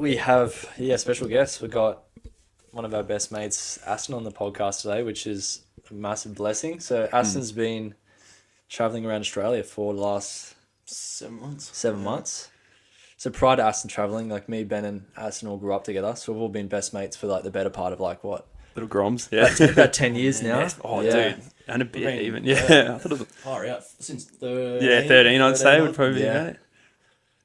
we have special guests. We've got one of our best mates, Aston, on the podcast today, which is a massive blessing. So Aston's been traveling around Australia for the last 7 months. 7 months. So prior to Aston traveling, like me, Ben, and Aston all grew up together. So we've all been best mates for like the better part of like what? Little Groms, yeah. About 10 years now. Yeah. Oh, yeah. dude. And a bit Been- even. Yeah. I thought it was, Far out since 13. 13 I'd say would months. probably be Yeah. about it.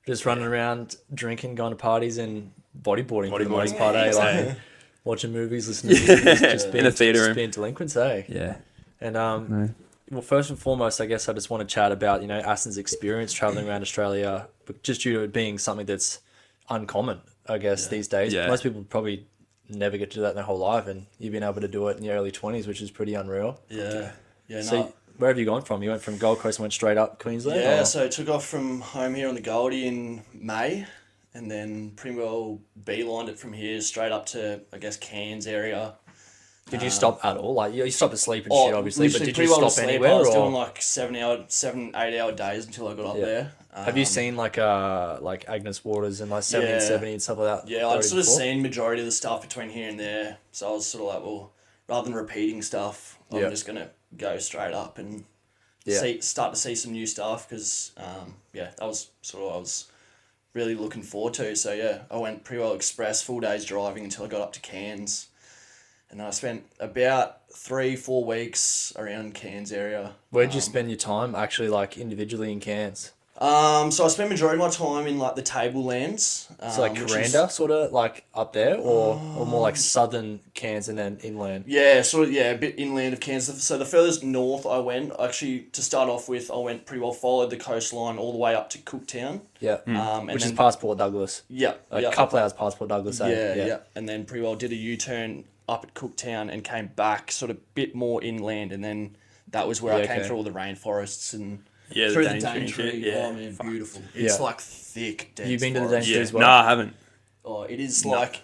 Just running around, drinking, going to parties and bodyboarding for the most Bodyboarding, part, eh? yeah. Like watching movies, listening to music, just being, In a theatre just room. being delinquents, eh? Yeah. And No. well, first and foremost, I guess I just want to chat about, Aston's experience traveling around Australia, but just due to it being something that's uncommon, I guess, these days. Yeah. Most people probably never get to do that in their whole life, and you've been able to do it in your early 20s, which is pretty unreal. Yeah. Yeah, So no. where have you gone from? You went from Gold Coast and went straight up Queensland? Yeah, or- so I took off from home here on the Goldie in May, and then pretty well beelined it from here straight up to, I guess, Cairns area. Did you stop at all? Like, you stopped to sleep and shit, obviously, but literally did pretty you well to stop sleep. anywhere? I was or? doing like 8 hour days until I got up Yeah. there. Have you seen like Agnes Waters and like 70 and Yeah. 70 and stuff like that? Yeah, I'd already sort of before? seen majority of the stuff between here and there. So I was sort of like, well, rather than repeating stuff, I'm Yeah. just going to go straight up and Yeah. start to see some new stuff because, that was sort of what I was really looking forward to. So, yeah, I went pretty well express, full days driving until I got up to Cairns. And then I spent about 3-4 weeks around Cairns area. Where'd you spend your time actually, like individually in Cairns? So I spent majority of my time in like the tablelands. So like which is- Kuranda, sort of like up there, or more like southern Cairns and then inland. Yeah, sort of, a bit inland of Cairns. So the furthest north I went, actually, to start off with, I went pretty well, followed the coastline all the way up to Cooktown. Yeah, And which is then, past Port Douglas. yeah, A yeah, couple hours past Port Douglas. Eh? yeah. And then pretty well did a U-turn up at Cooktown and came back sort of bit more inland. And then that was where I Yeah, came okay. through all the rainforests and Yeah, through the the Daintree Daintree. and shit, yeah. Oh, man, beautiful. It's Yeah. like thick, dense You've been to the forest. Daintree Yeah. as well? No, I haven't. Oh, it is like...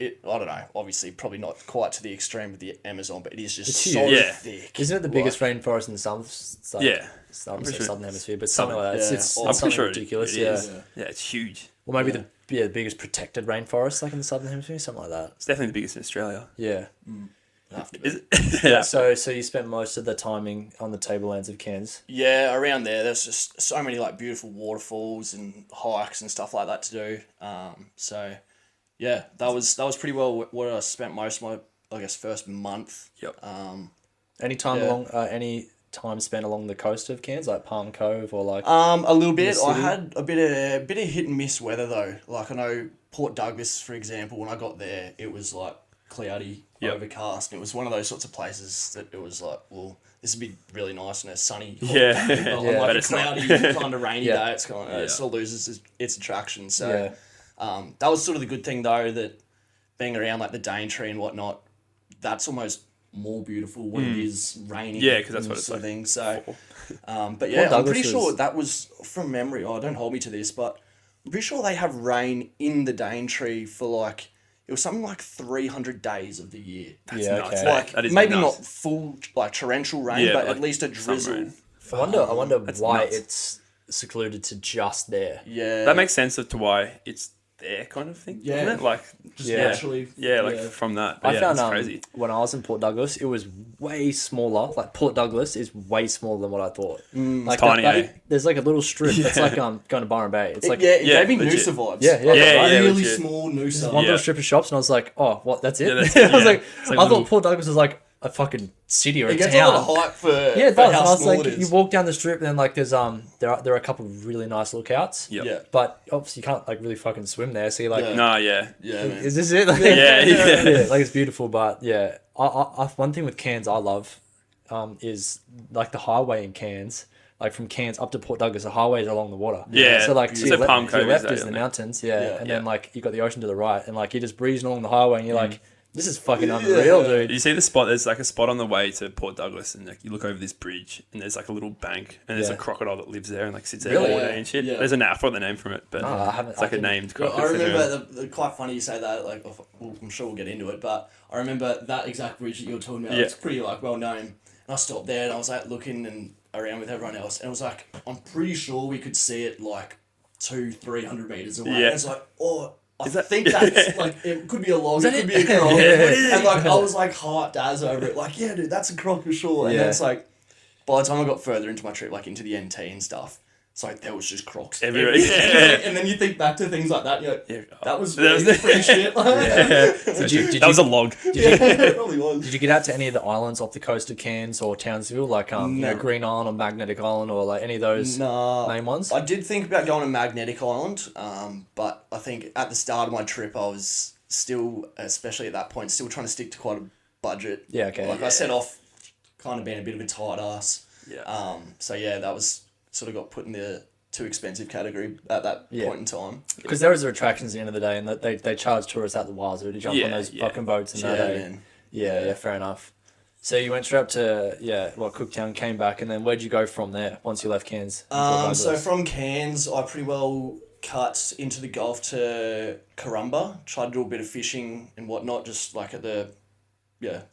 I don't know, obviously probably not quite to the extreme of the Amazon, but it is just It's so huge. Yeah. thick. Isn't it the biggest rainforest in the southern? Like, Yeah. Southern, pretty sure southern hemisphere, but something like that. Yeah. It's I'm I'm pretty something sure ridiculous. it Yeah. is. Yeah, it's huge. Or maybe the biggest protected rainforest, like in the southern hemisphere, something like that. It's definitely the biggest in Australia. Yeah. Have to be. Is it? Yeah. So you spent most of the timing on the tablelands of Cairns. Yeah, around there, there's just so many like beautiful waterfalls and hikes and stuff like that to do. So yeah, that was pretty well what I spent most of my, I guess, first month. Yep. Any time Yeah. any time spent along the coast of Cairns, like Palm Cove or like. A little bit. The I city? had a bit of hit and miss weather though. Like I know Port Douglas, for example, when I got there, it was like cloudy, Yep. overcast, and it was one of those sorts of places that it was like, well, this would be really nice and a sunny. Yeah. But Yeah. on But like a it's not. cloudy, kind of rainy Yeah. day, it's kind of, it sort of loses its attraction. So Yeah. that was sort of the good thing though, that being around like the Daintree and whatnot, that's almost more beautiful when it is raining. Yeah, 'cause that's and what it's sort of like. thing. So, but yeah, I'm Douglas pretty is- sure that was from memory. Oh, don't hold me to this, but I'm pretty sure they have rain in the Daintree for like, it was something like 300 days of the year. Yeah, nuts, okay. eh? Like That is maybe nuts. not full like torrential rain, Yeah, but like at least a some drizzle. rain. I wonder why nuts. it's secluded to just there. Yeah, That makes sense as to why it's there, kind of thing. Yeah. Doesn't it? Like, just yeah. naturally. from that. But I yeah, found that's crazy. when I was in Port Douglas, it was way smaller. Like Port Douglas is way smaller than what I thought. Like tiny, eh? there's like a little strip. It's like going to Byron Bay. It's like It Yeah, gave me legit. Noosa vibes. Yeah, yeah, Like, yeah, yeah, really legit. small Noosa. one Yeah. little strip of shops, and I was like, oh, what? That's it. Yeah, that's- I was yeah. like, It's like I little- thought Port Douglas was like a fucking city or a It gets town. a lot of hype for, Yeah, it for does. And how I was small like, it is. you walk down the strip, and then like there's there are a couple of really nice lookouts. Yep. Yeah. But obviously you can't like really fucking swim there. So you're like, Yeah. No, yeah. Yeah, man. is this it? Like, Yeah, yeah. like it's beautiful, but yeah, I one thing with Cairns I love, is like the highway in Cairns. Like from Cairns up to Port Douglas, the highway is along the water. Yeah. So like to So your, Palm to your Cove left is is that, the isn't it? mountains, yeah, Yeah. and Yeah. then like you got the ocean to the right, and like you're just breezing along the highway, and you're like, this is fucking unreal, dude. You see the spot? There's like a spot on the way to Port Douglas, and like you look over this bridge, and there's like a little bank, and there's Yeah. a crocodile that lives there and like sits there Really? all day and shit. Yeah. There's a name. I forgot the name from it, but No, I haven't. it's like I a can- named Well, crocodile. I remember quite funny you say that. Like, I'm sure we'll get into it, but I remember that exact bridge that you were talking about. Yeah. It's pretty like well known. And I stopped there and I was like looking and around with everyone else, and it was like I'm pretty sure we could see it like 200-300 meters away. Yeah. And it's like, oh, I Is that- think that's like it could be a log, it could be a croc. And like I was like heart daz over it, like, yeah, dude, that's a croc for sure. And then it's like by the time I got further into my trip, like into the NT and stuff, it's like there was just crocs Everywhere. everywhere. And then you think back to things like that, you're like, that was pretty shit. Did That was a log. It probably was. Did you get out to any of the islands off the coast of Cairns or Townsville, like you know, Green Island or Magnetic Island, or like any of those main ones? I did think about going to Magnetic Island, but I think at the start of my trip, I was still, especially at that point, still trying to stick to quite a budget. Yeah, okay. Like I set off kind of being a bit of a tight ass. Yeah. So yeah, that was sort of got put in the too expensive category at that point in time. Because there was the attractions at the end of the day, and they charge tourists at the Wazoo to jump on those fucking boats and that. Man. Yeah, fair enough. So you went straight up to Cooktown, came back, and then where'd you go from there once you left Cairns? So from Cairns, I pretty well cut into the Gulf to Karumba. Tried to do a bit of fishing and whatnot, just like at the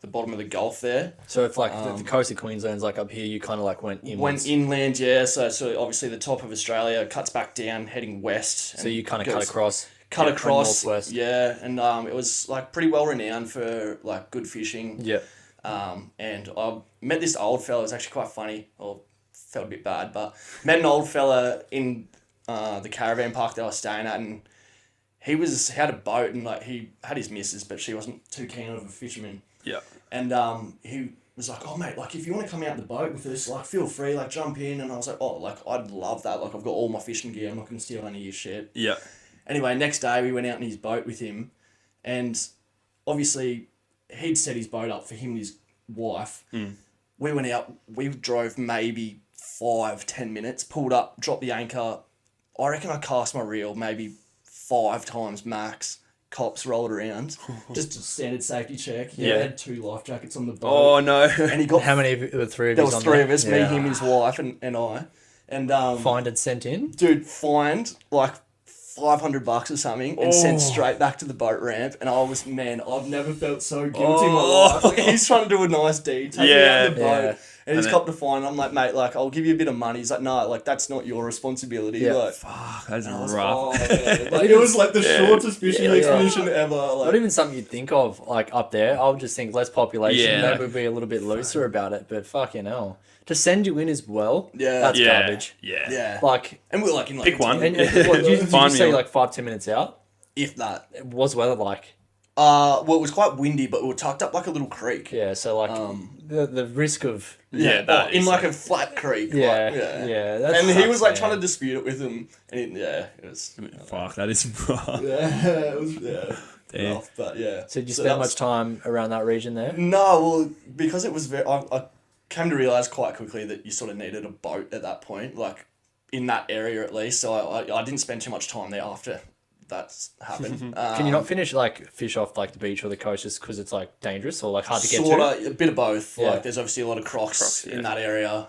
bottom of the Gulf there. So if like the coast of Queensland's like up here, you kind of like went inwards. Went inland, yeah. So obviously the top of Australia cuts back down, heading west. So you kind of cut across. Cut across, northwest. yeah, and it was like pretty well renowned for like good fishing. Yeah. And I met this old fella. It was actually quite funny. Or felt a bit bad, but met an old fella in the caravan park that I was staying at, and he had a boat, and like he had his missus, but she wasn't too keen of a fisherman. Yeah. And he was like, oh mate, like if you want to come out the boat with us, like feel free, like jump in. And I was like, oh, like I'd love that. Like I've got all my fishing gear. I'm not going to steal any of your shit. Yeah. Anyway, next day we went out in his boat with him, and obviously he'd set his boat up for him and his wife. We went out, we drove maybe 5-10 minutes, pulled up, dropped the anchor. I reckon I cast my reel maybe 5 times max. Cops rolled around, just a standard safety check. He had 2 life jackets on the boat. Oh no! And he got How many of the 3 of there us? was 3 of us, me, him, his wife, and I. And Fined and sent in. dude, fined like $500 or something, and sent straight back to the boat ramp. And I was, man, I've never felt so guilty in my life. Like, he's trying to do a nice deed, take me out of the boat, and he's copped a fine. I'm like, mate, like I'll give you a bit of money. He's like, no, like that's not your responsibility. Yeah. Like, Fuck, that's I was, rough. oh, man. Like, it was like the shortest fishing expedition ever. Like, Not even something you'd think of, like up there. I would just think less population, Yeah, maybe like- we'd be a little bit looser about it. But fucking hell, to send you in as well, Yeah. that's Yeah. garbage. Yeah. yeah. Like, And we're like in like Pick one. and what, did you Find me say on- like 5-10 minutes out? if that. What's weather like? Well, it was quite windy, but we were tucked up like a little creek. Yeah, so like the risk of Yeah, that in is like a flat creek. yeah, like, yeah. That And he sucks, was like man. trying to dispute it with him, and it was Fuck, that is rough. it was Damn. rough, but yeah. So did you So spend that much was- time around that region there? No, well, because it was very. I came to realize quite quickly that you sort of needed a boat at that point, like in that area at least. So I didn't spend too much time there after that's happened. Can you not fish off like the beach or the coast just because it's like dangerous or like hard to get Sort to? of a bit of both. Yeah. Like there's obviously a lot of crocs yeah. in that area,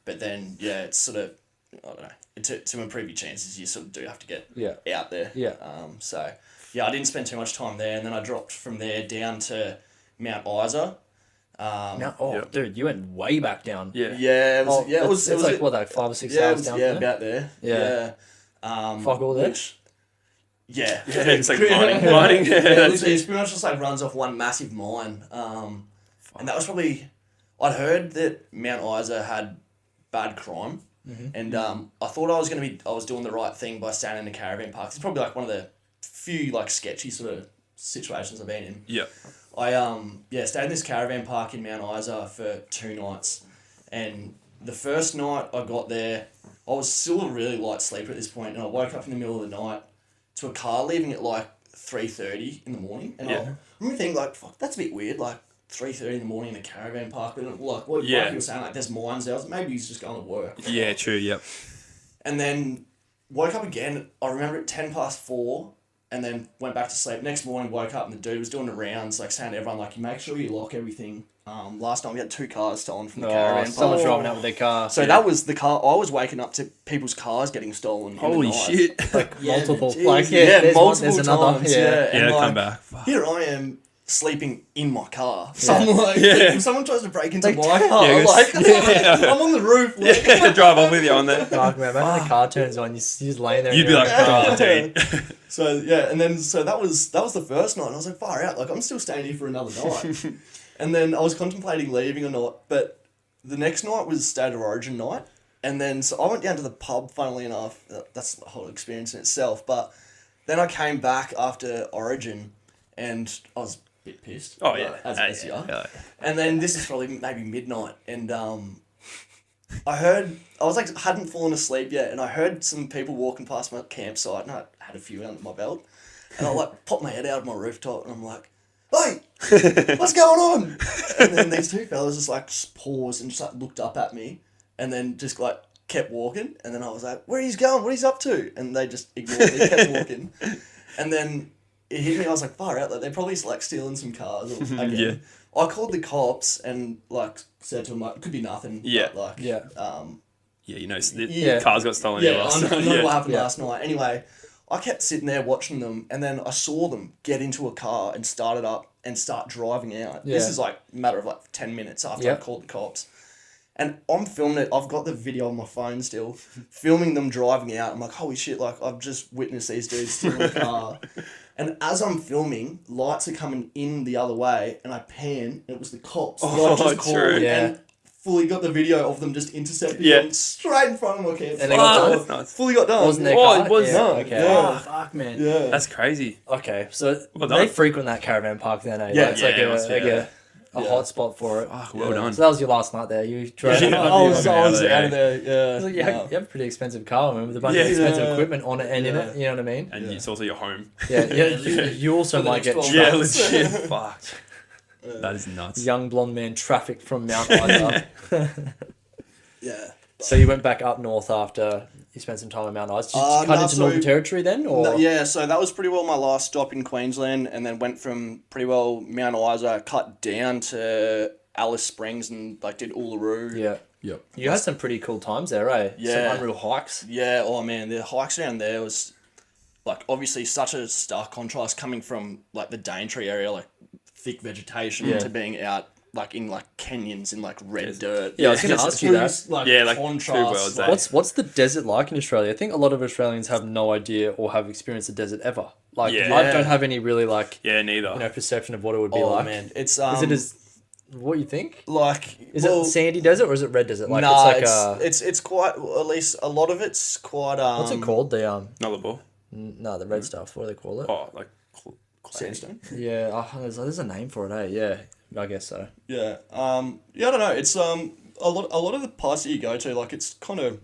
but then it's sort of I don't know. To improve your chances, you sort of do have to get out there. Yeah. So I didn't spend too much time there, and then I dropped from there down to Mount Isa. Dude, you went way back down. Yeah. Yeah, it was. it was. It's like what, like 5 or 6 Yeah, it hours was, down yeah, there. about there. Yeah. Fuck all there? Yeah. It's like mining. Yeah, it's pretty much just like runs off one massive mine. And that was probably, I'd heard that Mount Isa had bad crime, and I thought I was doing the right thing by staying in the caravan park. It's probably like one of the few like sketchy sort of situations I've been in. Yeah. I stayed in this caravan park in Mount Isa for 2 nights, and the first night I got there, I was still a really light sleeper at this point, and I woke up in the middle of the night to a car leaving at like 3:30 in the morning, and I remember thinking like, fuck, that's a bit weird, like 3:30 in the morning in a caravan park, but like what you were saying, like there's mines there, I was like, maybe he's just going to work. Yeah, true, yep. And then woke up again, I remember at 4:10, and then went back to sleep. Next morning, woke up and the dude was doing the rounds, like saying to everyone, like, you make sure you lock everything. Last night we had 2 cars stolen from the caravan someone's park. driving out with their car. So that was the car. I was waking up to people's cars getting stolen. in the Holy night. shit. like multiple, Geez, like there's one, multiple there's another. times, Yeah. And Yeah, like, come back. Fuck. here I am sleeping in my car. So I'm like, Yeah. if someone tries to break into my car, Yeah, like, yeah. I'm on the roof. Like, Yeah, drive off with you on there. Fuck, man. Imagine the car turns on, you're just laying there. You'd in be your like, own car. oh, dude. So yeah, and then so that was the first night, and I was like, far out, like I'm still staying here for another night. And then I was contemplating leaving or not, but the next night was State of Origin night, and then so I went down to the pub. Funnily enough, that's a whole experience in itself. But then I came back after Origin, and I was a bit pissed. Oh, yeah. as you are. Yeah. And then this is probably maybe midnight, and I heard, I was like, hadn't fallen asleep yet, and I heard some people walking past my campsite, and I had a few under my belt, and I like popped my head out of my rooftop, and I'm like, hey, what's going on? And then these two fellas just like paused and just like looked up at me, and then just like kept walking, and then I was like, where he's going? What he's up to? And they just ignored me, kept walking, and then it hit me. I was like, far out, like they're probably like stealing some cars again. Yeah. I called the cops and like said to them like, it could be nothing. Yeah. But, like, Yeah. Yeah, you know, Yeah. cars got stolen. yeah, last I know night. what happened Yeah. last night. Anyway, I kept sitting there watching them, and then I saw them get into a car and start it up and start driving out. This Yeah. is like a matter of like 10 minutes after Yep. I called the cops. And I'm filming it. I've got the video on my phone still, filming them driving out. I'm like, holy shit, like I've just witnessed these dudes stealing the car. And as I'm filming, lights are coming in the other way, and I pan, and it was the cops. that I just called, true. Yeah. and fully got the video of them just intercepting Yeah. them straight in front of my camp. And they got Oh, done? that's nice. Fully got done. Wasn't their Oh, car? it was- Yeah, no. okay. Yeah. Oh, fuck, man. Yeah. That's crazy. Okay, so Well they done. frequent that caravan park then, eh? Yeah. Like, it's like Yeah, it a, must be, like yeah. a Yeah. hot spot for it. Fuck, well Yeah. done. So that was your last night there. You drove Yeah. out. I was out of there, out of there, yeah. It's like you have a pretty expensive car, man, with a bunch Yeah. of expensive Yeah. equipment on it and in Yeah. it. You know what I mean? And Yeah. it's also your home. Yeah, you also For the might next get 12 Yeah, months. legit. Fuck. That is nuts. young blonde man trafficked from Mount Isa. Yeah. So you went back up north after you spent some time in Mount Isa. Did you cut no, into so- Northern Territory then, or No, yeah, so that was pretty well my last stop in Queensland, and then went from pretty well Mount Isa, cut down to Alice Springs, and like did Uluru. yeah? Yep. You had some pretty cool times there, eh? Yeah. Some unreal hikes. Yeah, oh man, the hikes around there was like obviously such a stark contrast coming from like the Daintree area, like thick vegetation, Yeah. to being out like in like canyons in like red dirt. Yeah, I was gonna It's ask you that. smooth, Like, Yeah, like two contrast. worlds, like- eh? What's the desert like in Australia? I think a lot of Australians have no idea or have experienced the desert ever. Like Yeah. I don't have any really like Yeah, neither. perception of what it would be Oh like. man, it's Is it as what you think? like Is well, it sandy desert or is it red desert? Like nah, it's like it's quite, well, at least a lot of it's quite what's it called? The Nullable. no, the red stuff. What do they call it? Oh, like clay. sandstone. Yeah, there's a name for it. Eh? Yeah, I guess so. Yeah. Yeah, I don't know. It's a lot of the parts that you go to, like it's kind of,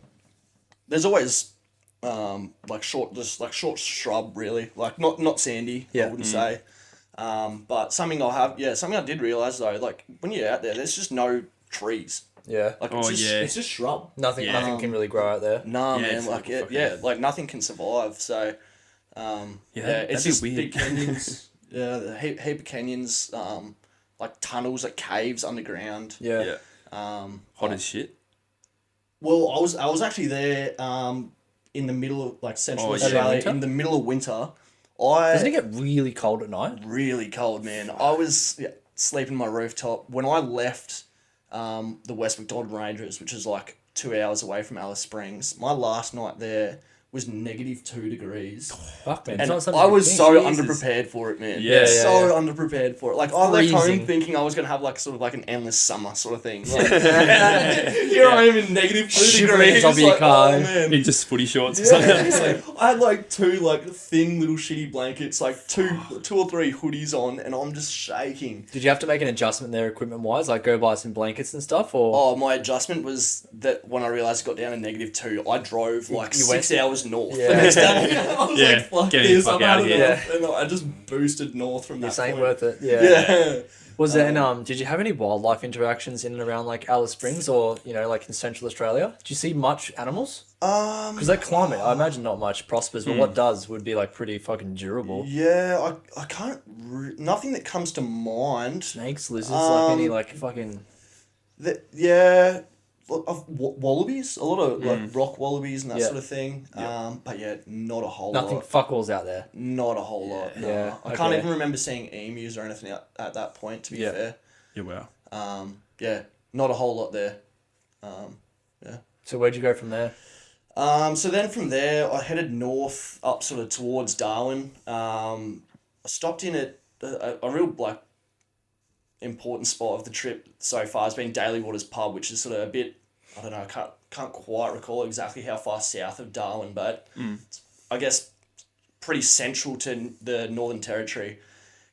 there's always like short shrub really, like not sandy. Yeah. I wouldn't say. But something I did realize though, like when you're out there, there's just no trees. Yeah, Like Oh, yeah. it's just shrub. nothing Yeah. can really grow out there. Nah, Yeah, man, it's like fucking- like nothing can survive. So, Yeah, it's that'd be just weird. big canyons. Yeah, the heap of canyons. Like tunnels, like caves underground. Yeah. Yeah. Hot as shit. Well, I was actually there in the middle of like central Oh, yeah. Australia Winter? in the middle of winter. Doesn't it get really cold at night? Really cold, man. I was sleeping on my rooftop when I left the West Macdonald Ranges, which is like 2 hours away from Alice Springs. My last night there was -2 degrees. Fuck man, it's And not something I you was think. so Jesus. underprepared for it, man. Yeah, so yeah. underprepared for it. Like I left Freezing. home thinking I was gonna have like sort of like an endless summer sort of thing. Like, here I am in -2 Shivering degrees. on top of your like, car. oh man. In just footy shorts or Yeah, something. it's like, I had like two like thin little shitty blankets, like two or three hoodies on, and I'm just shaking. Did you have to make an adjustment there, equipment wise, like go buy some blankets and stuff, or Oh, my adjustment was that when I realised it got down to -2, I drove like You went- 6 hours north Yeah. the next day. I was Yeah, like, fuck get the this, fuck I'm out out of of here. there. And I just boosted north from this that ain't point. worth it? Yeah. Yeah. Was there? Did you have any wildlife interactions in and around like Alice Springs or like in Central Australia? Did you see much animals? Because that climate, I imagine not much prospers, but what does would be like pretty fucking durable. Yeah, I can't, nothing that comes to mind. Snakes, lizards, like any Um, like fucking. Yeah, wallabies, a lot of like rock wallabies and that Yeah. sort of thing. But yeah, not a whole Nothing lot. fuck alls out there. Not a whole lot. No. Yeah, I can't okay. even remember seeing emus or anything at that point. To be fair. Yeah, wow. Yeah, not a whole lot there. So where'd you go from there? So then from there, I headed north up sort of towards Darwin. I stopped in at a real like important spot of the trip so far has been Daly Waters Pub, which is sort of a bit, I don't know, I can't quite recall exactly how far south of Darwin, but it's, I guess pretty central to the Northern Territory.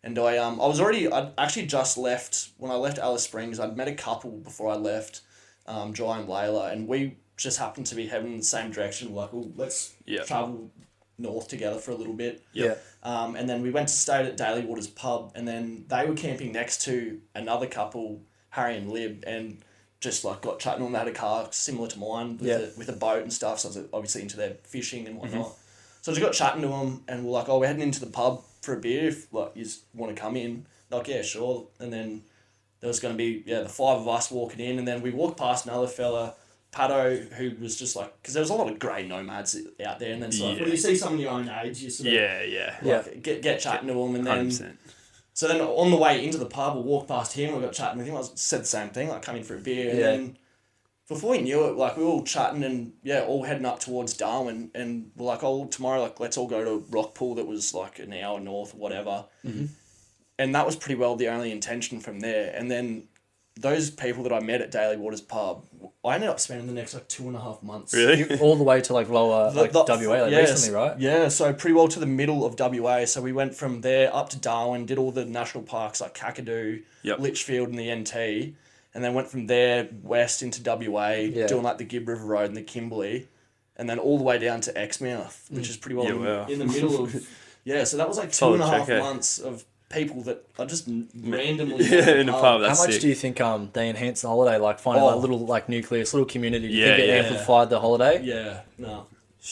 And I'd actually just left, when I left Alice Springs, I'd met a couple before I left, Jai and Layla, and we just happened to be heading in the same direction. Like, well, let's travel north together for a little bit. Yeah. And then we went to stay at Daly Waters Pub, and then they were camping next to another couple, Harry and Lib, and just like got chatting on. They had a car similar to mine with a boat and stuff, so I was obviously into their fishing and whatnot. So I just got chatting to them, and we're like, oh, we're heading into the pub for a beer if like you just want to come in. Like, yeah, sure. And then there was going to be the 5 of us walking in, and then we walked past another fella, Pato, who was just like, because there was a lot of grey nomads out there, and then so when you see someone your own age, you sort of get chatting to them, and then 100%. so then on the way into the pub, we walked past him, we got chatting with him. I said the same thing, like come in for a beer, and then before we knew it, like we were all chatting and all heading up towards Darwin, and we're like, oh, tomorrow, like let's all go to Rockpool that was like an hour north or whatever, and that was pretty well the only intention from there, and then those people that I met at Daly Waters Pub, I ended up spending the next like 2.5 months. Really? All the way to like lower WA, like recently, right? Yeah, so pretty well to the middle of WA. So we went from there up to Darwin, did all the national parks like Kakadu, Litchfield and the NT, and then went from there west into WA, doing like the Gibb River Road and the Kimberley, and then all the way down to Exmouth, which is pretty well in the middle of... Yeah, so that was like 2.5 months of people that are just randomly in a pub. How much do you think they enhance the holiday? Like finding a little like nucleus, little community. Do you think it amplified the holiday? Yeah, no.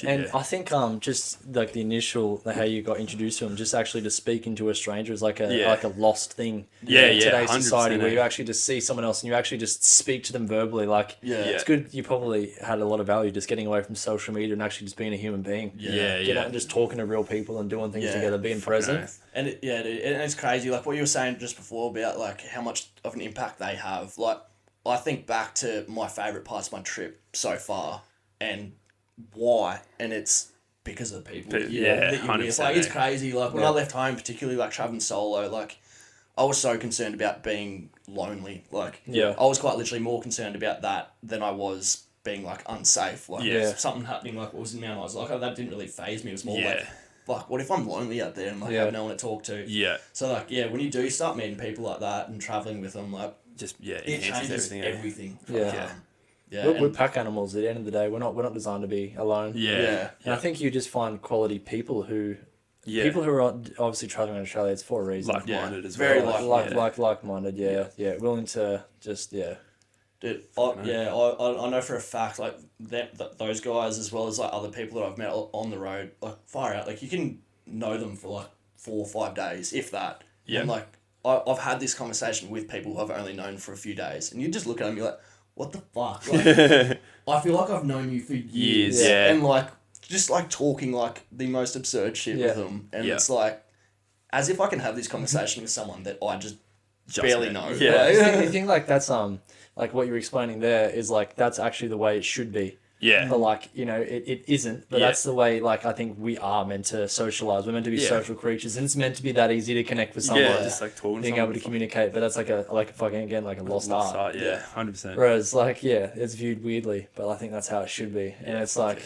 And I think just like the initial how you got introduced to them, just actually to speak into a stranger is like a lost thing in today's society, where you actually just see someone else and you actually just speak to them verbally. Like it's good. You probably had a lot of value just getting away from social media and actually just being a human being. Get out and just talking to real people and doing things together, being present. And and it's crazy. Like what you were saying just before about like how much of an impact they have. Like I think back to my favourite parts of my trip so far and why, and it's because of the people that you're with. Like it's crazy. Like when I left home, particularly like traveling solo, like I was so concerned about being lonely. Like I was quite literally more concerned about that than I was being like unsafe. Like something happening like what was in Mount Isa. Like that didn't really faze me. It was more like what if I'm lonely out there and like have no one to talk to? So like when you do start meeting people like that and traveling with them, like it changes everything. We're pack animals at the end of the day. We're not designed to be alone. And I think you just find quality people who are obviously traveling in Australia. It's for a reason. Like-minded as Very well. Like-minded. Willing to just Dude, I know for a fact like those guys as well as like other people that I've met on the road, like far out, like you can know them for like 4 or 5 days, if that. And like I've had this conversation with people who I've only known for a few days, and you just look at them, you're like, what the fuck? Like, I feel like I've known you for years. And like just like talking like the most absurd shit with them, and it's like as if I can have this conversation with someone that I just barely know. I think like that's like what you're explaining there is like that's actually the way it should be. But like, it isn't. But that's the way like I think we are meant to socialize. We're meant to be social creatures, and it's meant to be that easy to connect with someone. Just like talking, being able to communicate. But that's like a fucking again like a lost art. 100%. Whereas like it's viewed weirdly, but I think that's how it should be. And it's like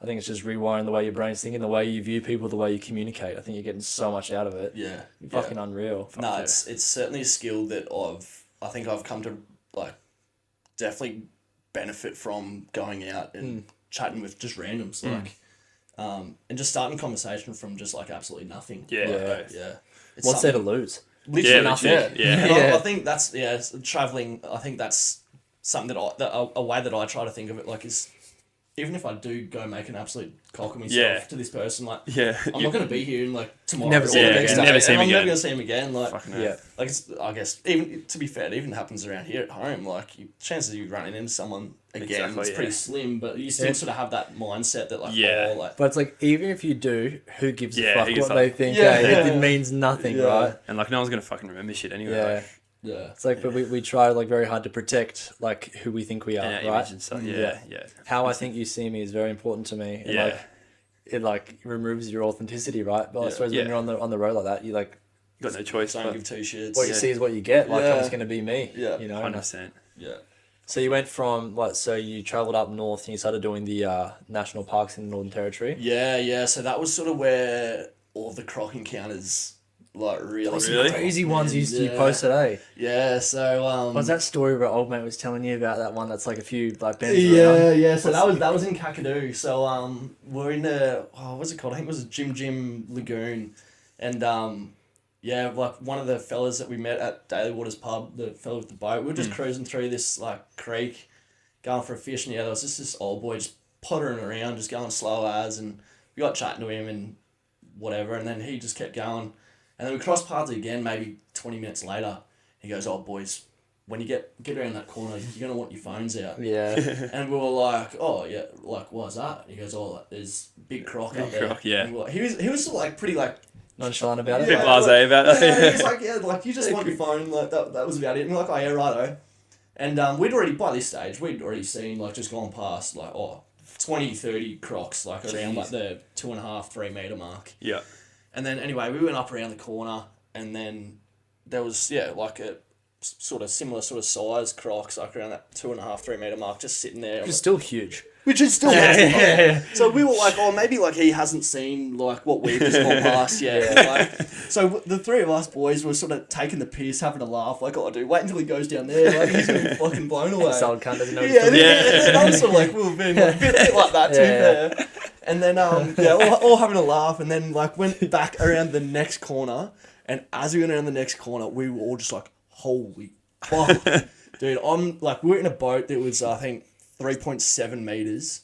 I think it's just rewiring the way your brain's thinking, the way you view people, the way you communicate. I think you're getting so much out of it. Fucking unreal. No, it's certainly a skill that I think I've come to like definitely benefit from going out and chatting with just randoms, like, and just starting a conversation from just like absolutely nothing. What's there to lose? Literally nothing. I think that's traveling. I think that's something that a way that I try to think of it like is even if I do go make an absolute cock of myself Yeah. to this person, like, Yeah. I'm not going to be here in, like, tomorrow. Never or see him the next again. day, Never see him and I'm never again. going to see him again. Like, Fucking Yeah. like I guess, even, to be fair, it even happens around here at home. Like, chances of you running into someone again Exactly, is yeah. pretty slim, but you still sort of have that mindset that, like, Yeah. oh, like, But it's like, even if you do, who gives a Yeah, fuck who what gives a they fuck? think? Yeah. It means nothing, Yeah. right? And like no one's gonna fucking remember shit anyway. Yeah. Like, yeah. It's like, but we try like very hard to protect like who we think we are, and our right? image and stuff. Yeah. Yeah. How I think you see me is very important to me. And Yeah. like, it like removes your authenticity, right? But I Yeah. suppose Yeah. when you're on the road like that, you like You got no choice. Don't But give two shits. what you see is what you get. Like Yeah. I'm just gonna be me. Yeah. You know. 100%. Yeah. So you went from what? So you travelled up north and you started doing the national parks in the Northern Territory. Yeah. So that was sort of where all the croc encounters, like, really... Really? Crazy ones you Yeah. posted, eh? Yeah, so... What was that story where old mate was telling you about that one that's like a few like bends around? Yeah. So that was in Kakadu. So we're in what's it called? I think it was Jim Lagoon, and yeah, like one of the fellas that we met at Daily Waters pub, the fella with the boat, we were just cruising through this like creek, going for a fish, and yeah, there was just this old boy just pottering around, just going slow as, and we got chatting to him and whatever, and then he just kept going, and then we crossed paths again maybe 20 minutes later. He goes, "Oh boys, when you get around that corner, you're gonna want your phones out." Yeah. And we were like, "Oh yeah, like what's that?" He goes, "Oh, like, there's big croc up there." croc, yeah. And we were like, he was sort of like pretty like Nonchalant about A it. bit blasé about it. yeah, he's like, yeah, like you just want your phone, like that was about it. And we're like, oh yeah, righto. And we'd already by this stage seen like just gone past like 20, 30 crocs like around like the 2.5, 3 meter mark. Yeah. And then anyway, we went up around the corner, and then there was like a sort of similar sort of size crocs like around that 2.5, 3 meter mark, just sitting there. It's still huge. Which is still Yeah. So we were like, oh, maybe like he hasn't seen like what we've just gone past yet. Like, so the three of us boys were sort of taking the piss, having a laugh, like, oh, dude, wait until he goes down there. Like, he's gonna be fucking blown away. This old cunt doesn't know what Yeah, he's doing. and I was sort of like, we were being like, a bit like that, to be fair. And then, all having a laugh, and then like went back around the next corner, and as we went around the next corner, we were all just like, holy fuck. Dude, we were in a boat that was, I think, 3.7 meters.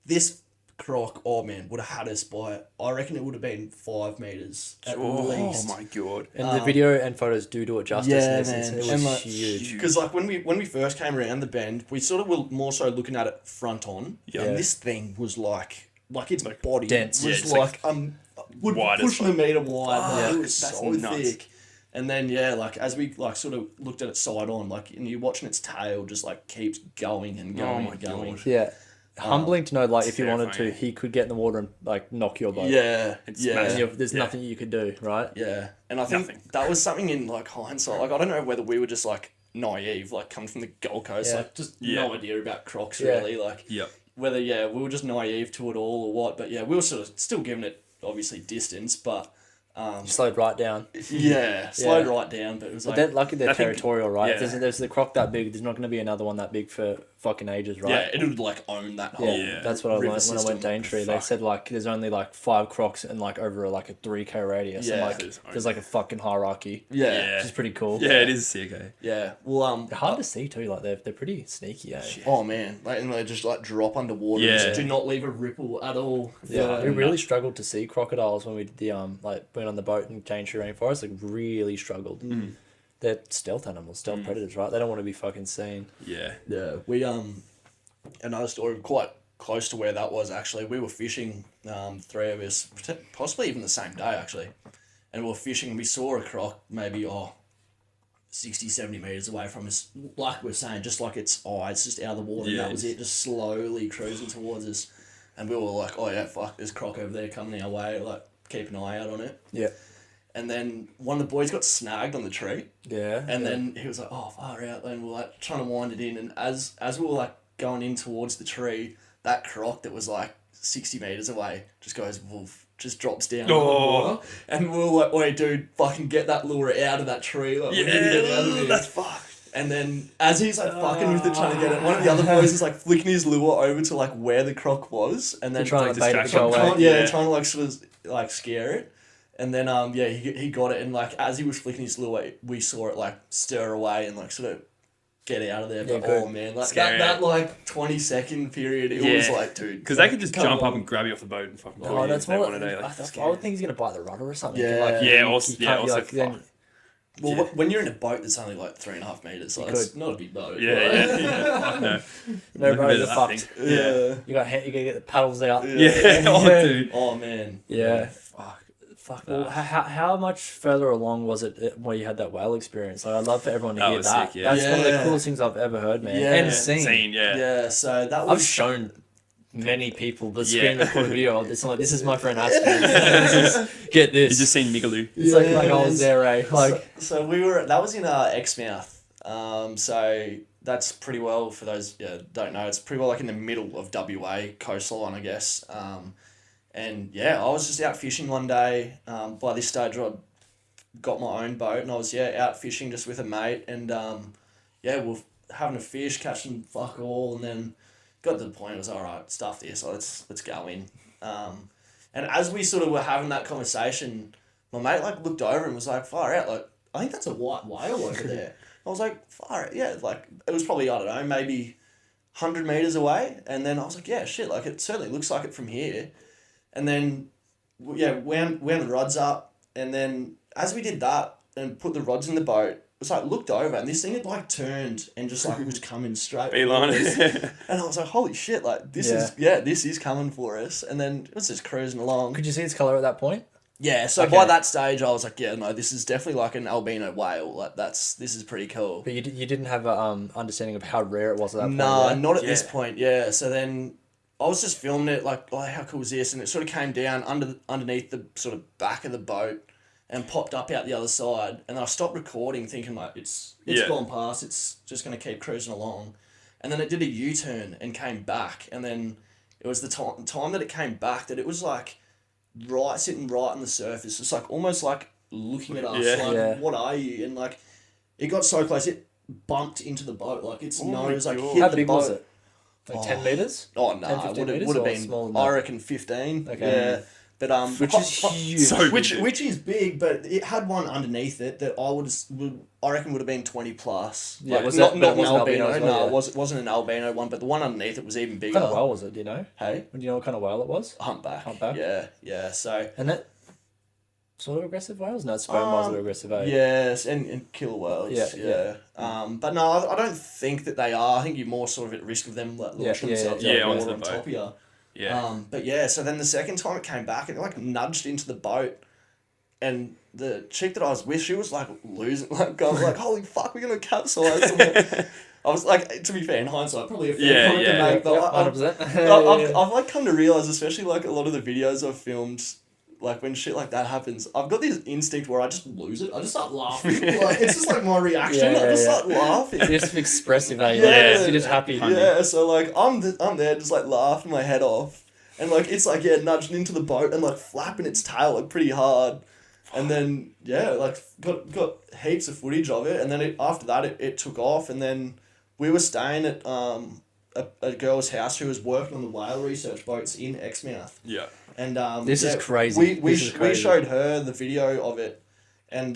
This croc, oh man, would have had us by, I reckon it would have been 5 meters at least. Oh my god. And the video and photos do it justice. Yeah, in this instance. man. It And, was like, huge. Because like when we first came around the bend, we sort of were more so looking at it front on, Yeah. and this thing was like its body dense. was Yeah, it's like would wide push as a meter wide. Fuck, Like, it was that's so nuts. thick. And then like as we like sort of looked at it side on, like, and you're watching its tail just like keeps going and going my and going. God. Yeah. Humbling to know, like, if you wanted to, terrifying. he could get in the water and, like, knock your boat. Yeah, It's yeah. massive. And there's nothing you could do, right? Yeah, and I think Nothing. that was something in like hindsight. Like I don't know whether we were just like naive, like coming from the Gold Coast, Yeah. like just Yeah. no idea about crocs Yeah. really. Like Yep. whether we were just naive to it all or what. But yeah, we were sort of still giving it obviously distance, but You slowed right down. yeah, slowed right down. But it was But like they're lucky they're I think- territorial, right? yeah. If there's the croc that big, there's not going to be another one that big for fucking ages, right? yeah, it would like own that whole. Yeah, that's what I river learned when I system. went Daintree. They Fuck. said like there's only like 5 crocs and like over like a 3K radius. And Yeah. like there's like a fucking hierarchy, Yeah, Yeah. which is pretty cool. Yeah, it is sick, eh? yeah. Well, They're hard to see too. Like they're pretty sneaky. Eh? oh man, like, and they just like drop underwater. Yeah. And just do not leave a ripple at all. Yeah, we really struggled to see crocodiles when we did the like went on the boat in Daintree Rainforest. Like really struggled. They're stealth animals, stealth predators, right? They don't want to be fucking seen. Yeah. Yeah, we another story quite close to where that was actually. We were fishing, 3 of us, possibly even the same day actually, and we were fishing and we saw a croc maybe 60, 70 meters away from us, like we're saying, just like its eyes just out of the water, and Yeah. that was it, just slowly cruising towards us, and we were like, oh yeah, fuck, there's croc over there coming our way, like keep an eye out on it. Yeah, And then one of the boys got snagged on the tree. yeah. And then he was like, oh, far out. And we're like trying to wind it in. And as we were like going in towards the tree, that croc that was like 60 meters away just goes, woof, just drops down in the water. And we were like, wait, dude, fucking get that lure out of that tree. Like, we need to get it out of here. that's fucked. And then as he's like fucking with it, trying to get it, one of the other boys is like flicking his lure over to like where the croc was. And then Trying to bait it to go distraction. away. trying to like sort of like scare it. And then he got it, and like as he was flicking his lure, we saw it like stir away and like sort of get out of there. Yeah, But good. oh man, like Scary. that like 20-second period, it was like, dude, because they could just come jump up on. and grab you off the boat and fucking pull Oh, you that's if they more. wanted to. Like, I would think he's gonna bite the rudder or something. Yeah. Like, Yeah, you also- can't- also like, then- fuck. Well, Yeah. when you're in a boat that's only like 3.5 meters, like it's could. not a big boat. yeah, like- yeah. Fuck no. No, Look bro, at you're that fucked. thing. Yeah. You gotta get the paddles out. Yeah. Oh, dude. Oh man. Yeah. Fuck. Fuck. Well, how much further along was it where you had that whale experience? Like, I'd love for everyone to That hear was that. sick, yeah. That's one of the Yeah. coolest things I've ever heard, man. Yeah. And seen. Scene, yeah. Yeah. So that I've was shown many people the Yeah. screen recorded video of this. I'm like, this is my friend Aston. Get this. You just seen Migaloo. It's like I was there, eh? Like, so we were. That was in Exmouth. So that's pretty well for those don't know. It's pretty well like in the middle of WA coastline, I guess. And yeah, I was just out fishing one day. By this stage, I'd got my own boat, and I was out fishing just with a mate, and we're having a fish, catching fuck all, and then got to the point it was all right, stuff this, let's go in. And as we sort of were having that conversation, my mate like looked over and was like, far out, like I think that's a white whale over there. I was like, far out, yeah, like it was probably, I don't know, maybe 100 meters away, and then I was like, yeah, shit, like it certainly looks like it from here. And then, wound the rods up, and then as we did that and put the rods in the boat, it was like looked over, and this thing had like turned and just like was coming straight. Beeline. for us. And I was like, holy shit, like this is coming for us. And then it was just cruising along. could you see its color at that point? Yeah, so Okay. by that stage I was like, yeah, no, this is definitely like an albino whale. Like this is pretty cool. But you didn't have a understanding of how rare it was at that point. No, yeah? not at this Yeah. point. Yeah, so then I was just filming it like, oh, how cool is this? And it sort of came down underneath the sort of back of the boat and popped up out the other side. And then I stopped recording, thinking like it's Yeah. gone past. It's just gonna keep cruising along. And then it did a U-turn and came back. And then it was the time that it came back that it was like sitting right on the surface, just like almost like looking at us, Yeah. like Yeah. what are you? And like it got so close, it bumped into the boat, like its Oh my nose like God. hit How the big boat. was it? Like 10 meters? Oh no, 10, it 15 meters would have or been smaller than I that? reckon 15. Okay. Yeah. But Which is huge. So which big. which is big, but it had one underneath it that I reckon would have been 20 plus. Yeah, Like, was not it- not but it an wasn't albino. albino as well, No, yeah. it wasn't an albino one, but the one underneath it was even What bigger. kind of whale was it, do you know? Hey, Do you know what kind of whale it was? humpback. Humpback? Yeah. So And that sort of aggressive whales? No, sperm whales are aggressive, eh? yes, and killer whales. Yeah. But no, I don't think that they are. I think you're more sort of at risk of them like, launching Yeah, themselves yeah, out yeah, of the onto water the on boat. top of you. Yeah. But yeah, so then the second time it came back, it like nudged into the boat, and the chick that I was with, she was like losing, like going like, "Holy fuck, we're gonna capsize!" I was like, to be fair, in hindsight, probably a fair Yeah, comment to yeah. make, but I- 100%. I've like come to realize, especially like a lot of the videos I've filmed, like when shit like that happens, I've got this instinct where I just lose it. I just start laughing. Like it's just like my reaction. Yeah, I just yeah. start laughing. You're just expressive, eh? Yeah. You're just happy. Yeah, so like I'm there just like laughing my head off, and like it's like nudging into the boat and like flapping its tail like pretty hard, and then like got heaps of footage of it, and then after that it took off, and then we were staying at a girl's house who was working on the whale research boats in Exmouth. Yeah. And This is crazy. We This is we crazy. showed her the video of it, and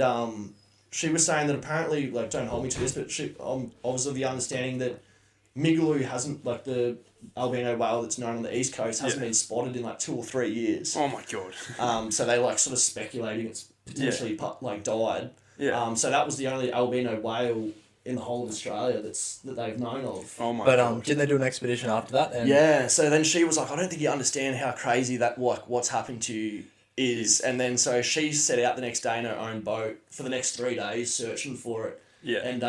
she was saying that apparently, like, don't hold me to this, but she I was of the understanding that Migaloo hasn't, like, the albino whale that's known on the east coast hasn't been spotted in like 2 or 3 years. Oh my god. So they like sort of speculating it's potentially like died. Yeah. So that was the only albino whale in the whole of Australia that they've known of. Oh my But god. didn't they do an expedition after that? And Yeah, so then she was like, I don't think you understand how crazy that what's happened to you is. And then so she set out the next day in her own boat for the next 3 days searching for it. Yeah. And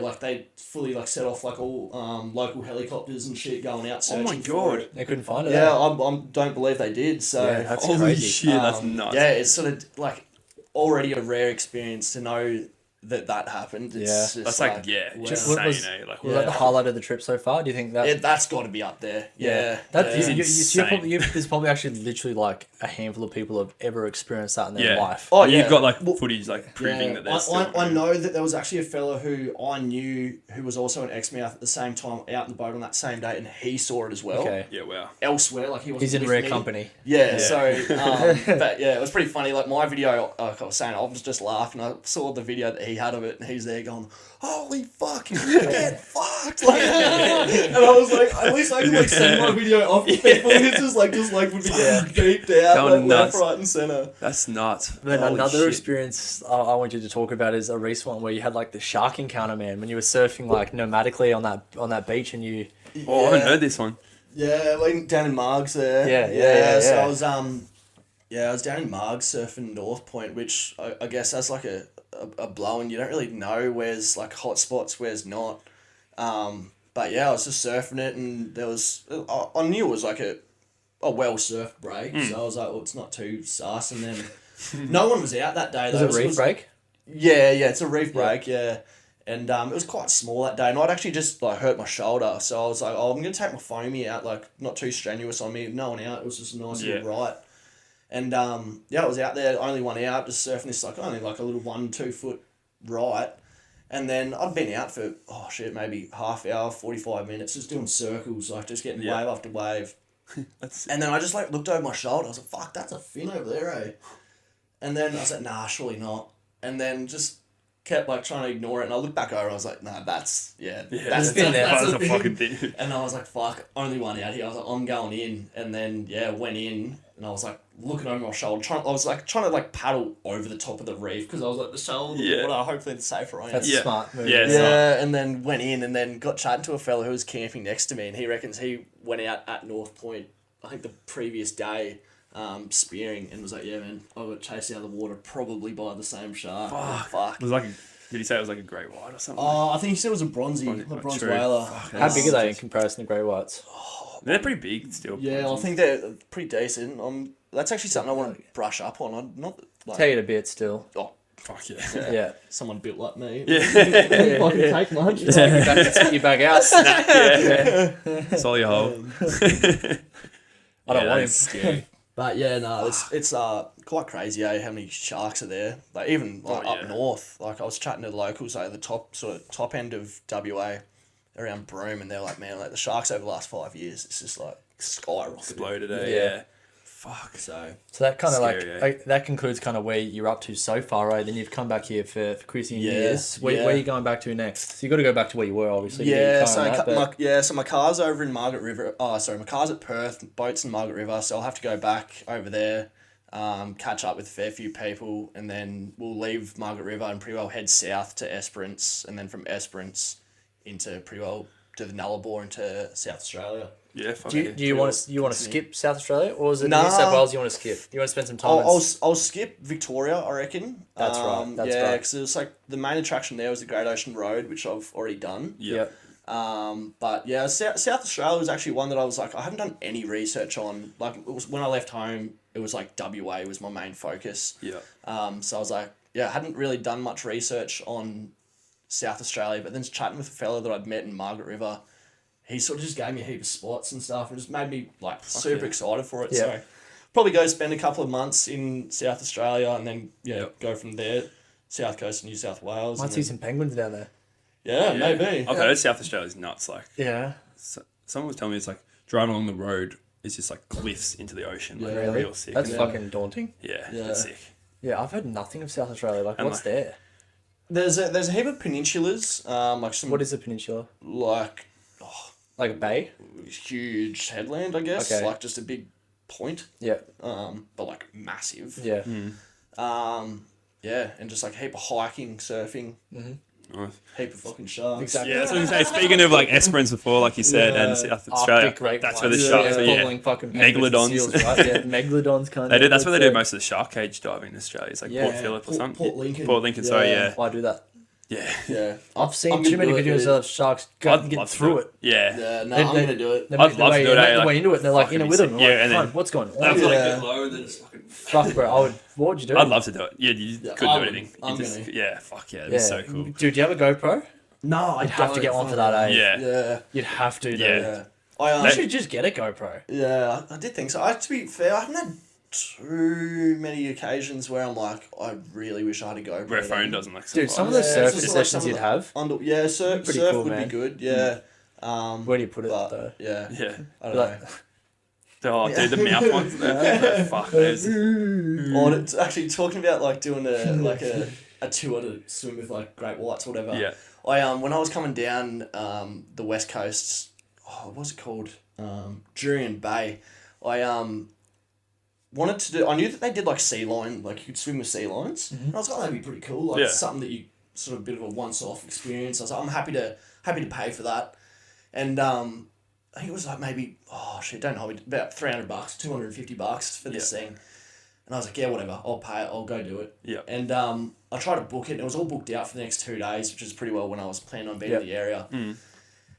like they fully like set off like all local helicopters and shit going out Oh searching my for god. it. they couldn't find it. Yeah, eh? I don't believe they did. So Yeah, that's Holy crazy. shit, that's nuts. yeah, it's sort of like already a rare experience to know that happened. It's Yeah. just That's like, wow. just What insane, was- eh? Like, Was that the highlight of the trip so far? Do you think that? Yeah, that's got to be up there. Yeah. That yeah. is insane. there's probably actually literally like a handful of people have ever experienced that in their yeah. life. Oh, And yeah. you've got like Well, footage like proving that there's I know that there was actually a fellow who I knew who was also in Exmouth at the same time out in the boat on that same day, and he saw it as well. Okay. Yeah, wow. Elsewhere, like he was. He's in rare company. Yeah, Yeah. so but yeah, it was pretty funny. Like my video, like I was saying, I was just laughing. I saw the video that he had of it, and he's there going, "Holy fuck, get fucked!" Like, and I was like, at least I can like send my video off to people. It's just would be beeped out Going like left, nuts. right, and center. That's nuts. Then Holy another shit. experience I want you to talk about is a recent one where you had like the shark encounter, man, when you were surfing like nomadically on that beach and you. Oh, I haven't heard this one. Yeah, like down in Margs there. Yeah. So I was I was down in Margs surfing North Point, which I guess that's like a blow, and you don't really know where's like hot spots, where's not. But yeah, I was just surfing it, and there was I knew it was like a well surfed break, so I was like, well, it's not too sus. And then no one was out that day. Was it reef break? Yeah, it's a reef break, yeah. And it was quite small that day, and I'd actually just like hurt my shoulder, so I was like, "Oh, I'm gonna take my foamy out, like not too strenuous on me, no one out. It was just a nice little right." And I was out there, only one out, just surfing this like only like a little 1-2 foot right, and then I'd been out for maybe half hour, 45 minutes, just doing circles, like just getting wave after wave. And then I just like looked over my shoulder. I was like, "Fuck, that's a fin over there, eh?" And then I was like, "Nah, surely not." And then just kept like trying to ignore it, and I looked back over, I was like, "Nah, that's a fucking thing." And I was like, "Fuck, only one out here." I was like, "I'm going in," and then went in, and I was like looking over my shoulder, trying to like paddle over the top of the reef because I was like the shoulder of the water, hopefully it's safer on it. That's smart. Move. Yeah, and then went in, and then got chatting to a fella who was camping next to me, and he reckons he went out at North Point, I think the previous day, spearing, and was like, "Yeah, man, I got chased out of the water probably by the same shark." Fuck. It was like, did he say it was like a great white or something? I think he said it was a bronze True. whaler. How big are they in comparison to grey whites? They're pretty big still. Yeah, I think they're pretty decent. That's actually something I want to brush up on. I'm not like, Take it a bit still. oh, Fuck yeah. Yeah. someone built like me. Yeah. Fucking take much. Spit you back out. It's all your hole. I don't want him. Scary. But yeah, no, it's quite crazy, how many sharks are there. Like even like up north, like I was chatting to the locals like the top end of WA, around Broome, and they're like, "Man, like the sharks over the last 5 years, it's just like skyrocketed." Exploded, Yeah. Fuck. So that kind of Scary, like that concludes kind of where you're up to so far, right? Then you've come back here for Chrissy and New Yeah, Year's. Where are you going back to next? So you got to go back to where you were, obviously. yeah, so my car's over in Margaret River. Oh, sorry, my car's at Perth, boat's in Margaret River, so I'll have to go back over there, catch up with a fair few people, and then we'll leave Margaret River and pretty well head south to Esperance, and then from Esperance into pretty well to the Nullarbor into South Australia. Yeah, fuck Do you want to skip South Australia, or is it Nah. New South Wales you want to skip? You want to spend some time? I'll skip Victoria, I reckon. That's right. That's yeah, right. because it was like the main attraction there was the Great Ocean Road, which I've already done. Yeah. But yeah, South Australia was actually one that I was like, I haven't done any research on. Like it was when I left home, it was like WA was my main focus. Yeah. So I was like, I hadn't really done much research on South Australia, but then chatting with a fella that I'd met in Margaret River, he sort of just gave me a heap of spots and stuff, and just made me like super excited for it. Yeah. So probably go spend a couple of months in South Australia, and then go from there, South Coast of New South Wales. Might see some penguins down there. Yeah, maybe. I've heard South Australia's nuts. Like, Yeah. someone was telling me it's like driving along the road is just like cliffs into the ocean. Like, Really? real sick. That's fucking daunting. Yeah, Yeah. it's sick. Yeah, I've heard nothing of South Australia. Like, And what's like- there? There's a heap of peninsulas, like some What is a peninsula? like Like a bay? huge headland, I guess. Okay. Like just a big point, Yeah. but like massive. Yeah. Yeah, and just like a heap of hiking, surfing, Nice. heap of fucking sharks. Exactly. Yeah, that's what I was going to say. Speaking of like Esperance before, like you said, and South Australia, Arctic great that's whites. where the sharks are. Following Yeah, fucking penguins and Megalodons. seals, right? Yeah, megalodons kind they of. do. That's where they do most of the shark cage diving in Australia. It's like Yeah. Port Phillip or something. Port Lincoln. Port Lincoln. Sorry, yeah, Why do that? yeah. Yeah, I've seen I'm too gonna many do it, videos dude. of sharks I'd get love to through do it. Yeah. Yeah, no, They- I'm they- gonna do it. They I'd make love to do it, the like, way into it, and they're like in fucking it with them. sick. Like, Yeah, and then- "Fuck, what's going I on?" feel like Yeah. get low and then it's fucking. Fuck, bro. What would you do? I'd love to do it. Yeah, you couldn't do I'm- anything. I'm You just, gonna. yeah, fuck yeah, that'd Yeah. be so cool. Dude, do you have a GoPro? No, I You'd have to get one for that, eh? Yeah. Yeah, You'd have to, dude. Yeah. yeah. I You should just get a GoPro. Yeah, I did think so. To be fair, I haven't had too many occasions where I'm like, I really wish I had a GoPro. Where a phone doesn't like. Dude, some of Yeah, the it's surf just like sessions some of you'd the- have, Surf Pretty surf cool, would man. be good. Yeah. where do you put it, But though? yeah, Yeah. I don't Like- know. Oh, dude, the mouth ones. Fuck, those. Or it's actually talking about like doing a a tour to swim with like great whites or whatever. Yeah. I when I was coming down the west coast, what was it called? Jurien Bay. I wanted to do. I knew that they did like sea lion, like you could swim with sea lions. And I was like, oh, that'd be pretty cool. Like something that you sort of a bit of a once-off experience. I was like, I'm happy to pay for that, and I think it was like maybe don't hold me, about $300, $250 for this thing. And I was like, yeah, whatever, I'll pay it, I'll go do it. Yeah. And I tried to book it, and it was all booked out for the next 2 days, which is pretty well when I was planning on being in the area.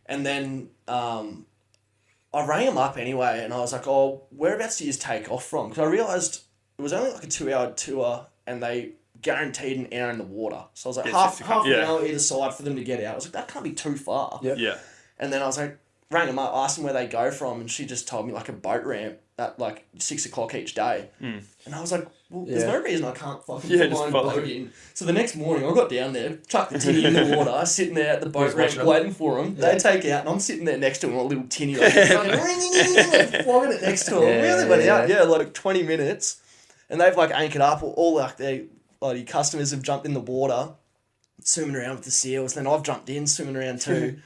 And then I rang him up anyway, and I was like, oh, whereabouts do you take off from? Because I realised it was only like a 2-hour tour, and they guaranteed an hour in the water. So I was like, half an hour either side for them to get out. I was like, that can't be too far. Yeah. And then I was like, rang them up, asked them where they go from, and she just told me like a boat ramp at like 6 o'clock each day. And I was like, well, there's no reason I can't fucking put my own boat in. So the next morning I got down there, chucked the tinny in the water, sitting there at the boat ramp waiting for them. They take out, and I'm sitting there next to them, a little tinny, like, flogging it next to them. Really went out, like 20 minutes. And they've like anchored up, all like their bloody customers have jumped in the water, swimming around with the seals. Then I've jumped in, swimming around too.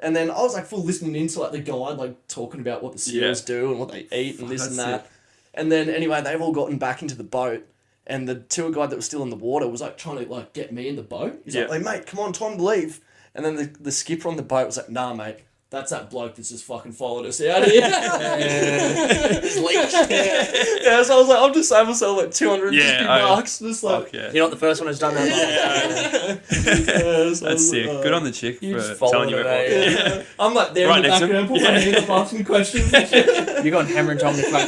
And then I was like full listening into like the guide, like talking about what the seals do and what they eat and this and that. And then anyway, they've all gotten back into the boat, and the tour guide that was still in the water was like trying to like get me in the boat. He's like, hey mate, come on, time to leave. And then the skipper on the boat was like, nah mate, that's that bloke that's just fucking followed us out here. He's leaked. So I was like, I'll just save myself like $250. Just like, You're not the first one who's done that. That's sick. Good on the chick for telling you it. I'm like there in the background, put my hand up, asking questions. You got Hammer and Tom to crack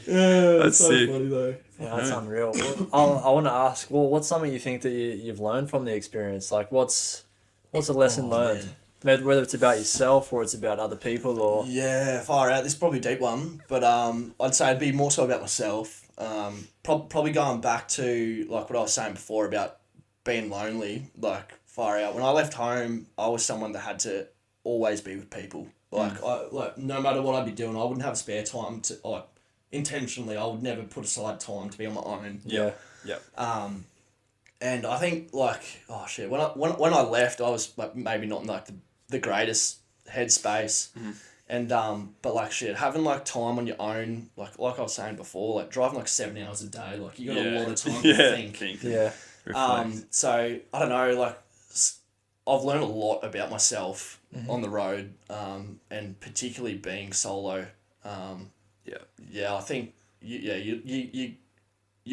That's so sick. funny though. Yeah, that's unreal. I want to ask, well, what's something you think that you've learned from the experience? Like, what's a lesson learned? Man. Whether it's about yourself or it's about other people or... Yeah, far out. This is probably a deep one, but I'd say it'd be more so about myself. Probably going back to like what I was saying before about being lonely, like far out. When I left home, I was someone that had to always be with people. Like no matter what I'd be doing, I wouldn't have spare time to like intentionally. I would never put aside time to be on my own. Yeah. And I think like when I left, I was like maybe not in like the greatest headspace. And but like having like time on your own, like I was saying before, like driving like 7 hours a day, like you got a lot of time to think. So I don't know, like I've learned a lot about myself on the road, and particularly being solo. I think you're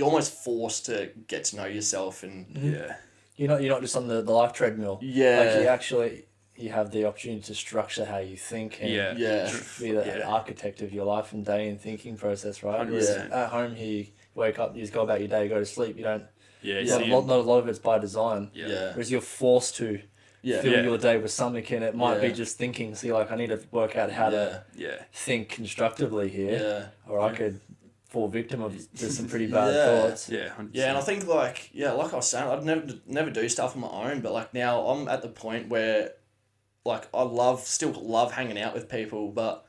almost forced to get to know yourself, and you're not just on the life treadmill. Like you have the opportunity to structure how you think and be the architect of your life and day and thinking process, right? At home here, you wake up, you just go about your day, you go to sleep, you don't... not a lot of it's by design. Whereas you're forced to fill your day with something, and it might be just thinking, so you're like, I need to work out how to think constructively here, or I could fall victim of just some pretty bad thoughts. 100%. And I think like I was saying, I'd never do stuff on my own, but like now I'm at the point where like I still love hanging out with people, but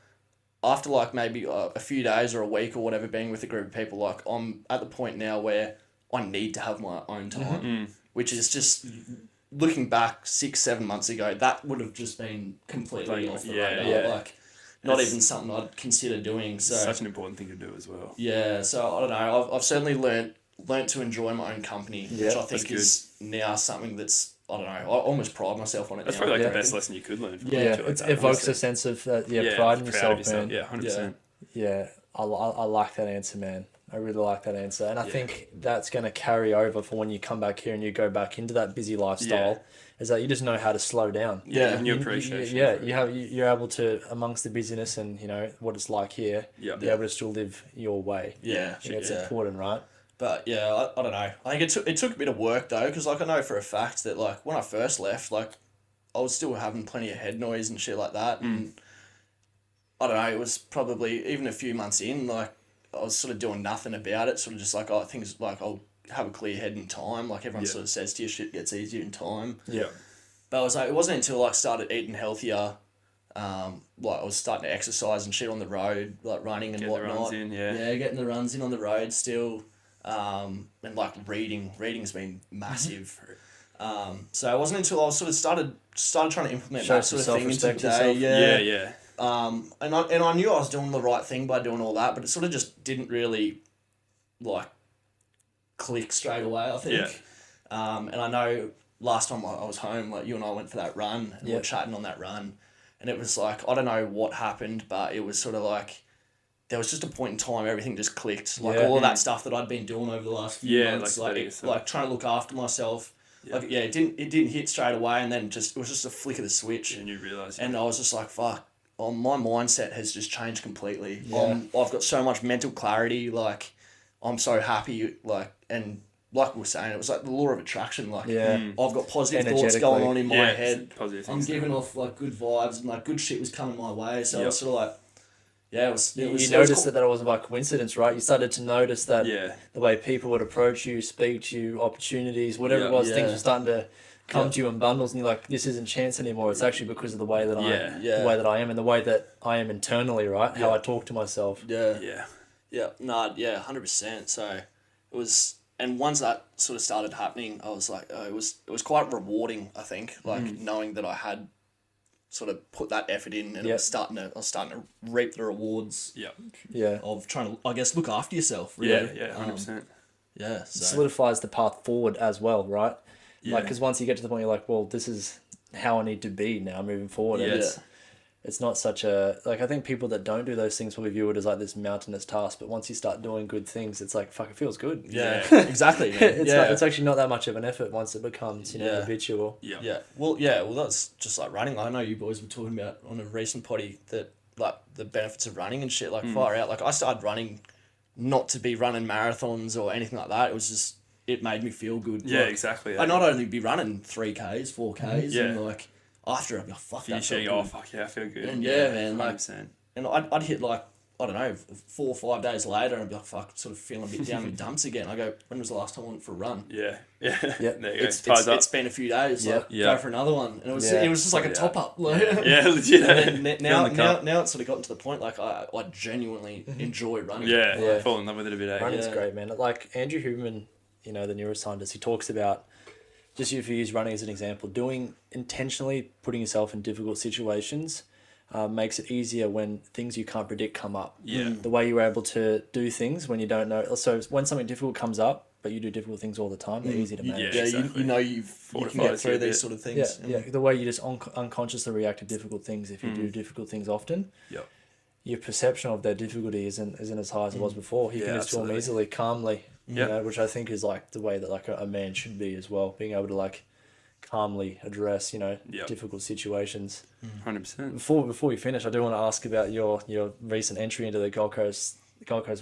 after like maybe a few days or a week or whatever being with a group of people, like I'm at the point now where I need to have my own time, which is just looking back 6-7 months ago, that would have just been completely off the radar. Like not even something I'd consider doing. So such an important thing to do as well. Yeah, so I don't know. I've certainly learnt to enjoy my own company, which I think is now something that's, I don't know, I almost pride myself on it. That's probably like the best lesson you could learn from it evokes a sense of pride in yourself, man. Yeah, 100%. Yeah, I like that answer, man. I really like that answer, and I think that's going to carry over for when you come back here and you go back into that busy lifestyle. Is that you just know how to slow down. And you appreciate. You're able to, amongst the busyness and what it's like here, be able to still live your way. It's important, right? But I don't know. I think it took a bit of work though, because like I know for a fact that like when I first left, like I was still having plenty of head noise and shit like that, and I don't know. It was probably even a few months in, like I was sort of doing nothing about it. Sort of just like things like I'll have a clear head in time. Like everyone sort of says to you, shit gets easier in time. But I was like, it wasn't until I started eating healthier. Like I was starting to exercise and shit on the road, like running and whatnot. The runs in, getting the runs in on the road still. and like reading's been massive. So it wasn't until I sort of started trying to implement Show that some sort of thing into the self-respect day. Yeah. And I knew I was doing the right thing by doing all that, but it sort of just didn't really like click straight away, I think. And I know last time I was home, like you and I went for that run and we were chatting on that run, and it was like, I don't know what happened, but it was sort of like there was just a point in time everything just clicked. Like all of that stuff that I'd been doing over the last few months, like trying to look after myself. Yeah. Like it didn't hit straight away, and then it was just a flick of the switch. And you realise. And I was just like, fuck. My mindset has just changed completely. I've got so much mental clarity. Like, I'm so happy. Like, and like we were saying, it was like the law of attraction. Like, I've got positive thoughts going on in my head. I'm giving off like good vibes, and like good shit was coming my way. So it was sort of like, it was. You noticed that it wasn't by coincidence, right? You started to notice that the way people would approach you, speak to you, opportunities, whatever it was, things were starting to come to you in bundles, and you're like, this isn't chance anymore. It's actually because of the way that the way that I am, and the way that I am internally, right? How I talk to myself. 100%. So it was, and once that sort of started happening, I was like, it was quite rewarding, I think, like knowing that I had sort of put that effort in, and I was starting to reap the rewards. Of trying to, I guess, look after yourself. Really. 100%. So. Solidifies the path forward as well, right? Like, because once you get to the point, you're like, well, this is how I need to be now moving forward. And it's not such a, like, I think people that don't do those things probably view it as like this mountainous task, but once you start doing good things, it's like, fuck, it feels good. Exactly. It's actually not that much of an effort once it becomes, habitual. Well, that's just like running. I know you boys were talking about on a recent potty that, like, the benefits of running and shit, like, far out. Like, I started running not to be running marathons or anything like that. It was just, it made me feel good. Yeah, like, exactly. I'd not only be running 3Ks, 4Ks, and like after I'd be like, fuck that. Fuck yeah, I feel good. And man, like, 100%. And I'd hit like, I don't know, 4 or 5 days later, and I'd be like, fuck, sort of feeling a bit down in the dumps again. I go, when was the last time I went for a run? There you go. It's been a few days. Go for another one, and it was just like a top up. Like, legit. And then now it's sort of gotten to the point like I genuinely enjoy running. I fall in love with it a bit. Running's great, man. Like Andrew Huberman, the neuroscientist, he talks about, just if you use running as an example, intentionally putting yourself in difficult situations makes it easier when things you can't predict come up. The way you're able to do things when you don't know. So when something difficult comes up, but you do difficult things all the time, they're easy to manage. You know you can get through these sort of things. The way you just unconsciously react to difficult things, if you do difficult things often, your perception of their difficulty isn't as high as it was before. You can just do them easily, calmly, which I think is like the way that like a man should be as well, being able to like calmly address difficult situations. 100%. Before we finish, I do want to ask about your recent entry into the Gold Coast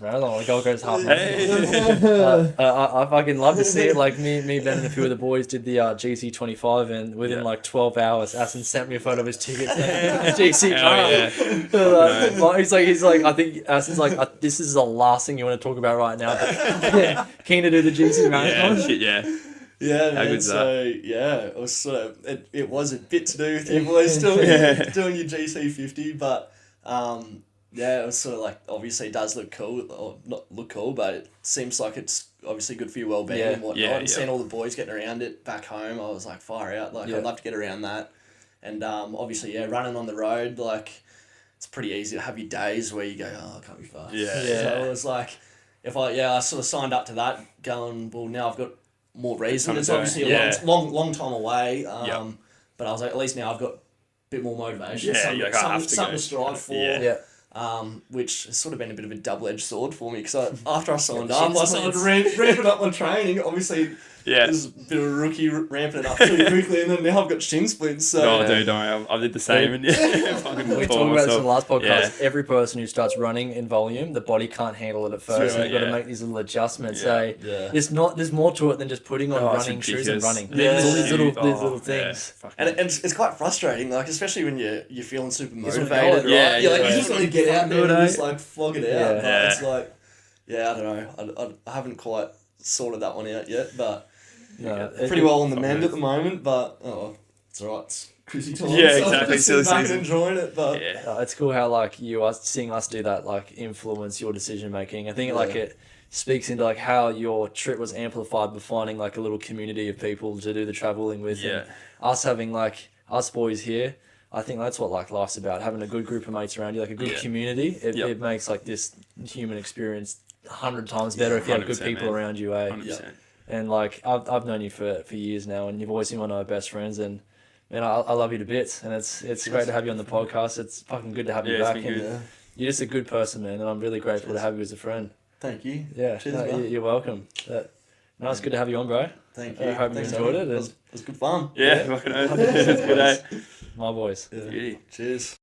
Marathon, or the Gold Coast Half Marathon. I fucking love to see it. Like me, Ben, and a few of the boys did the GC25, and within like 12 hours, Aston sent me a photo of his tickets. GC. He's like, I think Aston's like, this is the last thing you want to talk about right now. Keen to do the GC Marathon. Yeah, man. So it was sort of it was a bit to do with you boys doing your GC50, but it was sort of like, obviously it does look cool, or not look cool, but it seems like it's obviously good for your well-being and whatnot. And seeing all the boys getting around it back home, I was like, far out. Like, I'd love to get around that. And obviously, running on the road, like, it's pretty easy to have your days where you go, oh, I can't be fast. So it was like, I sort of signed up to that, going, well, now I've got more reason. It's obviously a long time away, but I was like, at least now I've got a bit more motivation. Something to strive for. Which has sort of been a bit of a double-edged sword for me, because after I signed up, I started ramping up my training. Obviously, there's a bit of a rookie ramping it up pretty quickly, and then now I've got shin splints. So. No, dude, don't. I did the same. And we talked about this in the last podcast. Every person who starts running in volume, the body can't handle it at first. So you've got to make these little adjustments. There's more to it than just putting on running shoes and running. There's all these little things. And it's quite frustrating, like, especially when you're feeling super motivated. Right? You just want to get out there and just like flog it out. But it's like, I don't know. I haven't quite sorted that one out yet, but pretty well on the mend at the moment. But it's alright. It's crazy time. Yeah, exactly. Still back and enjoying it, but it's cool how like you are seeing us do that, like influence your decision making. I think like speaks into like how your trip was amplified by finding like a little community of people to do the traveling with. Yeah. And us having like us boys here, I think that's what like life's about, having a good group of mates around you, like a good community. It makes like this human experience 100 times better if you have good people around you, eh? 100%. And like I've known you for years now, and you've always been one of my best friends, and man, I love you to bits, and it's great to have you on the podcast. It's fucking good to have you back, and you're just a good person, man, and I'm really grateful to have you as a friend. Thank you. Yeah, Cheers, you're welcome. No, it's good to have you on, bro. Thank you. I hope you enjoyed it. It was good fun. Yeah, fucking oath. It's good, eh? My boys. Yeah. Cheers.